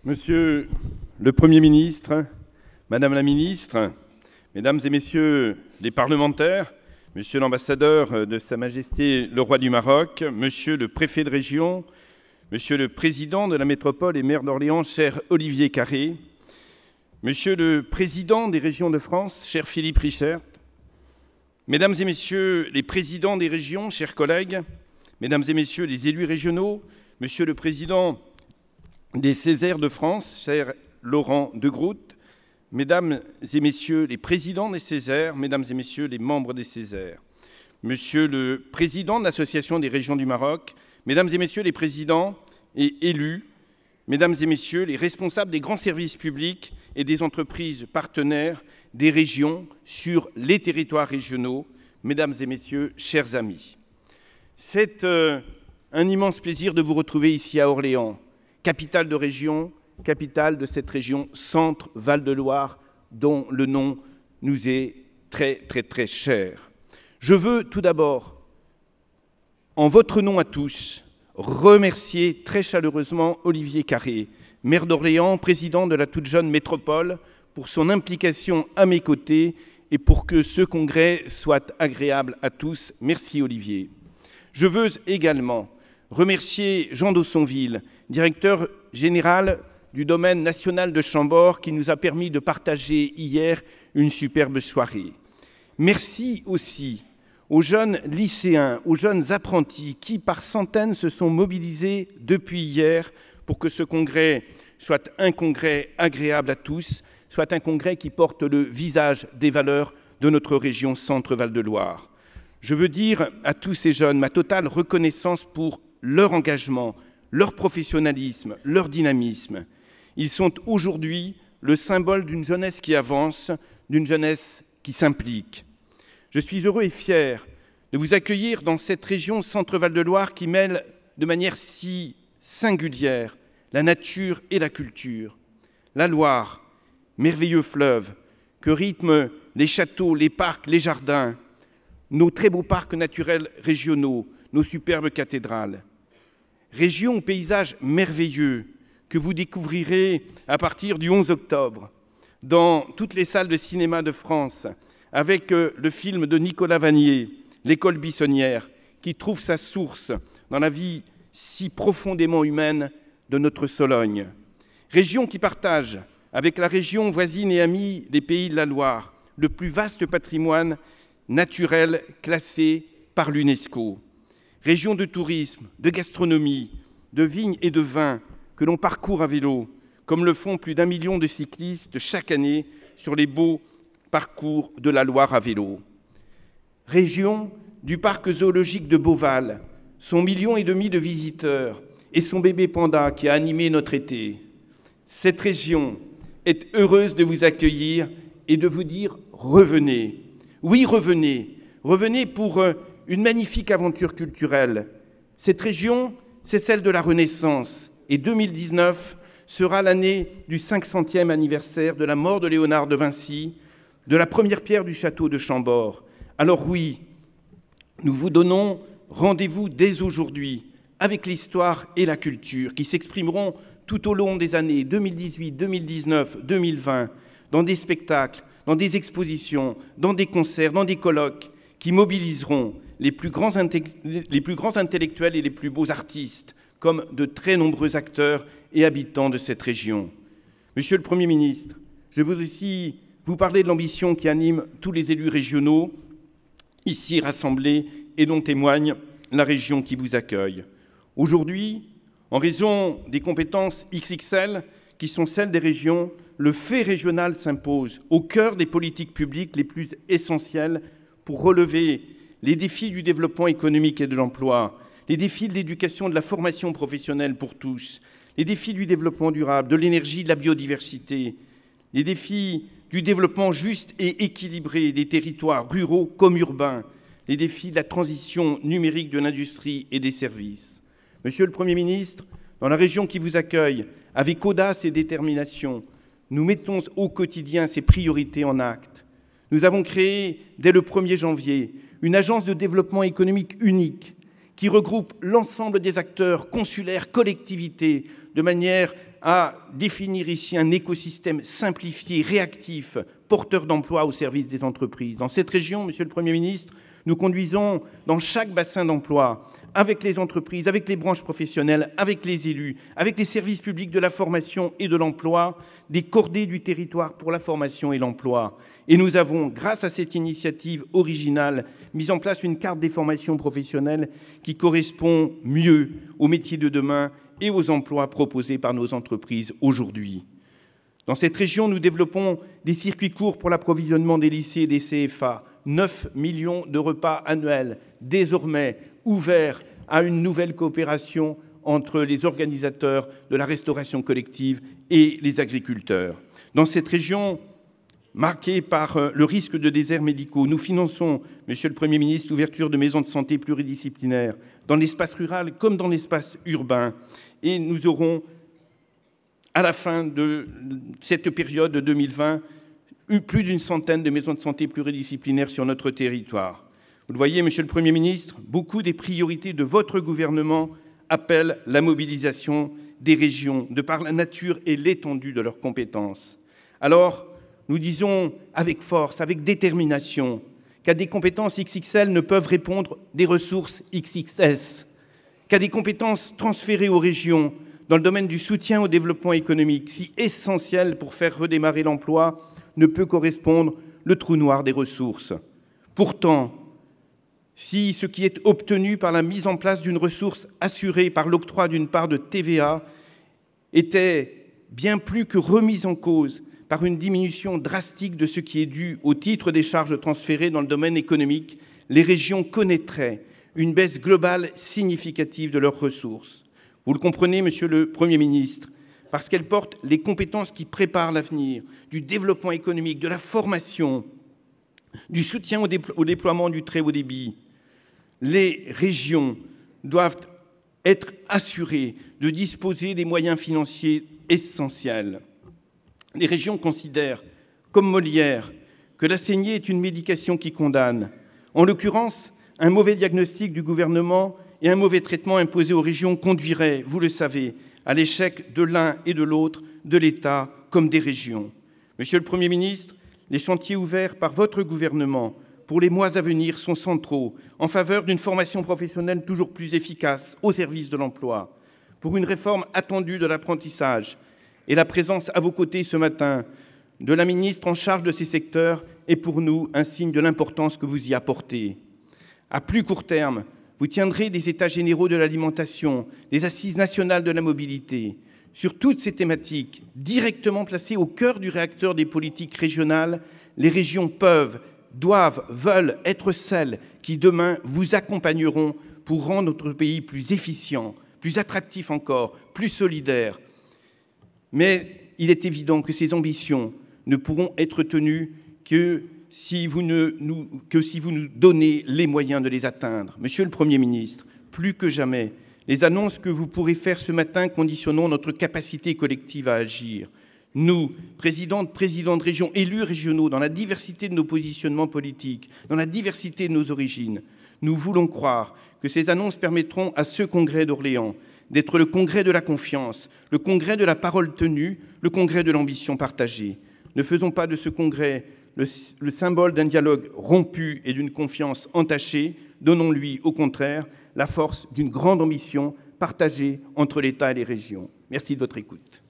Monsieur le Premier ministre, Madame la ministre, Mesdames et Messieurs les parlementaires, Monsieur l'ambassadeur de Sa Majesté le Roi du Maroc, Monsieur le préfet de région, Monsieur le président de la métropole et maire d'Orléans, cher Olivier Carré, Monsieur le président des régions de France, cher Philippe Richert, Mesdames et Messieurs les présidents des régions, chers collègues, Mesdames et Messieurs les élus régionaux, Monsieur le président des Césaires de France, cher Laurent de Groot, Mesdames et Messieurs les présidents des Césaires, Mesdames et Messieurs les membres des Césaires, Monsieur le président de l'Association des régions du Maroc, Mesdames et Messieurs les présidents et élus, Mesdames et Messieurs les responsables des grands services publics et des entreprises partenaires des régions sur les territoires régionaux, Mesdames et Messieurs, chers amis. C'est un immense plaisir de vous retrouver ici à Orléans, capitale de région, capitale de cette région Centre-Val de Loire, dont le nom nous est très cher. Je veux tout d'abord, en votre nom à tous, remercier très chaleureusement Olivier Carré, maire d'Orléans, président de la toute jeune métropole, pour son implication à mes côtés et pour que ce congrès soit agréable à tous. Merci Olivier. Je veux également remercier Jean d'Aussonville, directeur général du domaine national de Chambord, qui nous a permis de partager hier une superbe soirée. Merci aussi aux jeunes lycéens, aux jeunes apprentis qui, par centaines, se sont mobilisés depuis hier pour que ce congrès soit un congrès agréable à tous, soit un congrès qui porte le visage des valeurs de notre région Centre-Val de Loire. Je veux dire à tous ces jeunes ma totale reconnaissance pour leur engagement, leur professionnalisme, leur dynamisme. Ils sont aujourd'hui le symbole d'une jeunesse qui avance, d'une jeunesse qui s'implique. Je suis heureux et fier de vous accueillir dans cette région Centre-Val de Loire qui mêle de manière si singulière la nature et la culture. La Loire, merveilleux fleuve que rythment les châteaux, les parcs, les jardins, nos très beaux parcs naturels régionaux, nos superbes cathédrales. Région aux paysages merveilleux que vous découvrirez à partir du 11 octobre dans toutes les salles de cinéma de France avec le film de Nicolas Vanier, L'école buissonnière, qui trouve sa source dans la vie si profondément humaine de notre Sologne. Région qui partage avec la région voisine et amie des Pays de la Loire le plus vaste patrimoine naturel classé par l'UNESCO. Région de tourisme, de gastronomie, de vignes et de vins que l'on parcourt à vélo, comme le font plus d'1 million de cyclistes chaque année sur les beaux parcours de la Loire à vélo. Région du parc zoologique de Beauval, son 1,5 million de visiteurs et son bébé panda qui a animé notre été. Cette région est heureuse de vous accueillir et de vous dire « revenez ». Oui, revenez. Revenez pour une magnifique aventure culturelle. Cette région, c'est celle de la Renaissance. Et 2019 sera l'année du 500e anniversaire de la mort de Léonard de Vinci, de la première pierre du château de Chambord. Alors oui, nous vous donnons rendez-vous dès aujourd'hui avec l'histoire et la culture qui s'exprimeront tout au long des années 2018, 2019, 2020, dans des spectacles, dans des expositions, dans des concerts, dans des colloques, qui mobiliseront les plus grands intellectuels et les plus beaux artistes, comme de très nombreux acteurs et habitants de cette région. Monsieur le Premier ministre, je veux aussi vous parler de l'ambition qui anime tous les élus régionaux, ici rassemblés, et dont témoigne la région qui vous accueille. Aujourd'hui, en raison des compétences XXL qui sont celles des régions, le fait régional s'impose au cœur des politiques publiques les plus essentielles pour relever les défis du développement économique et de l'emploi, les défis de l'éducation et de la formation professionnelle pour tous, les défis du développement durable, de l'énergie, de la biodiversité, les défis du développement juste et équilibré des territoires ruraux comme urbains, les défis de la transition numérique de l'industrie et des services. Monsieur le Premier ministre, dans la région qui vous accueille, avec audace et détermination, nous mettons au quotidien ces priorités en actes. Nous avons créé, dès le 1er janvier, une agence de développement économique unique qui regroupe l'ensemble des acteurs consulaires, collectivités, de manière à définir ici un écosystème simplifié, réactif, porteur d'emplois au service des entreprises. Dans cette région, Monsieur le Premier ministre, nous conduisons dans chaque bassin d'emploi, avec les entreprises, avec les branches professionnelles, avec les élus, avec les services publics de la formation et de l'emploi, des cordées du territoire pour la formation et l'emploi. Et nous avons, grâce à cette initiative originale, mis en place une carte des formations professionnelles qui correspond mieux aux métiers de demain et aux emplois proposés par nos entreprises aujourd'hui. Dans cette région, nous développons des circuits courts pour l'approvisionnement des lycées et des CFA, 9 millions de repas annuels, désormais ouverts à une nouvelle coopération entre les organisateurs de la restauration collective et les agriculteurs. Dans cette région marquée par le risque de déserts médicaux, nous finançons, Monsieur le Premier ministre, l'ouverture de maisons de santé pluridisciplinaires dans l'espace rural comme dans l'espace urbain. Et nous aurons, à la fin de cette période de 2020, eu plus d'une centaine de maisons de santé pluridisciplinaires sur notre territoire. Vous le voyez, Monsieur le Premier ministre, beaucoup des priorités de votre gouvernement appellent la mobilisation des régions, de par la nature et l'étendue de leurs compétences. Alors, nous disons avec force, avec détermination, qu'à des compétences XXL ne peuvent répondre des ressources XXS, qu'à des compétences transférées aux régions dans le domaine du soutien au développement économique, si essentiel pour faire redémarrer l'emploi, ne peut correspondre le trou noir des ressources. Pourtant, si ce qui est obtenu par la mise en place d'une ressource assurée par l'octroi d'une part de TVA était bien plus que remise en cause par une diminution drastique de ce qui est dû au titre des charges transférées dans le domaine économique, les régions connaîtraient une baisse globale significative de leurs ressources. Vous le comprenez, Monsieur le Premier ministre, parce qu'elles portent les compétences qui préparent l'avenir, du développement économique, de la formation, du soutien au déploiement du très haut débit. Les régions doivent être assurées de disposer des moyens financiers essentiels. Les régions considèrent, comme Molière, que la saignée est une médication qui condamne. En l'occurrence, un mauvais diagnostic du gouvernement et un mauvais traitement imposé aux régions conduiraient, vous le savez, à l'échec de l'un et de l'autre, de l'État comme des régions. Monsieur le Premier ministre, les chantiers ouverts par votre gouvernement pour les mois à venir sont centraux en faveur d'une formation professionnelle toujours plus efficace au service de l'emploi, pour une réforme attendue de l'apprentissage. Et la présence à vos côtés ce matin de la ministre en charge de ces secteurs est pour nous un signe de l'importance que vous y apportez. À plus court terme, vous tiendrez des États généraux de l'alimentation, des assises nationales de la mobilité. Sur toutes ces thématiques, directement placées au cœur du réacteur des politiques régionales, les régions peuvent, doivent, veulent être celles qui, demain, vous accompagneront pour rendre notre pays plus efficient, plus attractif encore, plus solidaire. Mais il est évident que ces ambitions ne pourront être tenues que si vous nous donnez les moyens de les atteindre. Monsieur le Premier ministre, plus que jamais, les annonces que vous pourrez faire ce matin conditionneront notre capacité collective à agir. Nous, présidents de régions, élus régionaux, dans la diversité de nos positionnements politiques, dans la diversité de nos origines, nous voulons croire que ces annonces permettront à ce congrès d'Orléans d'être le congrès de la confiance, le congrès de la parole tenue, le congrès de l'ambition partagée. Ne faisons pas de ce congrès le symbole d'un dialogue rompu et d'une confiance entachée. Donnons-lui, au contraire, la force d'une grande ambition partagée entre l'État et les régions. Merci de votre écoute.